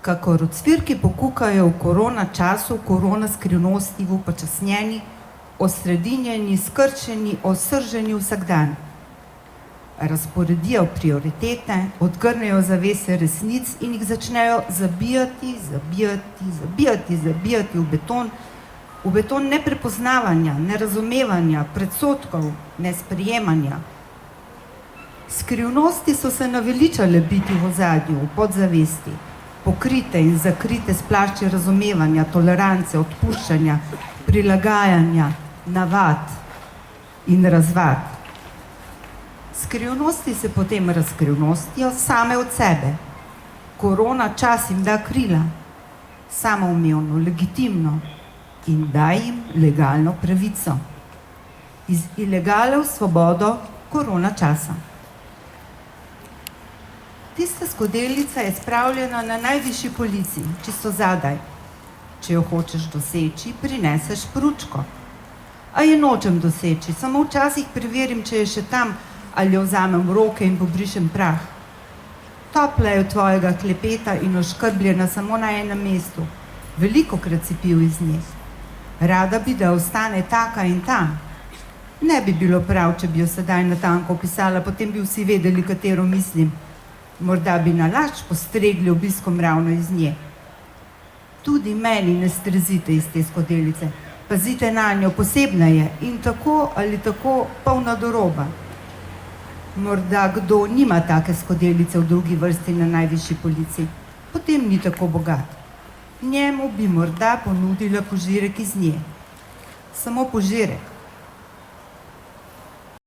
kakor ocvirki pokukajo v korona času, korona skrivnosti v upočasnjeni, osredinjeni, skrčeni, osrženi vsakdan. Razporedijo prioritete, odgrnejo zavese resnic in jih začnejo zabijati v beton neprepoznavanja, nerazumevanja, predsodkov, nesprejemanja. Skrivnosti so se naveličale biti v ozadju, v podzavesti, pokrite in zakrite s plašči razumevanja, tolerance, odpuščanja, prilagajanja, navad in razvad. Skrivnosti se potem razkrivnostijo same od sebe. Korona čas jim da krila, samoumevno, legitimno in da jim legalno pravico. Iz ilegale v svobodo korona časa. Tista skodelica je spravljena na najvišji polici, čisto zadaj. Če jo hočeš doseči, prineseš pručko. A je nočem doseči, samo včasih preverim, če je še tam, ali jo vzamem v roke in pobrišem prah. Topla je od tvojega klepeta in oškrbljena samo na enem mestu. Velikokrat si pil iz nje. Rada bi, da ostane taka in tam. Ne bi bilo prav, če bi jo sedaj natanko opisala, potem bi vsi vedeli, katero mislim. Morda bi nalašč postregli obiskom ravno iz nje. Tudi meni ne strezite iz te skodelice. Pazite na njo, posebna je in tako ali tako polna do roba. Morda kdo nima take skodelice v drugi vrsti na najvišji polici, potem ni tako bogat. Njemu bi morda ponudila požirek iz nje. Samo požirek.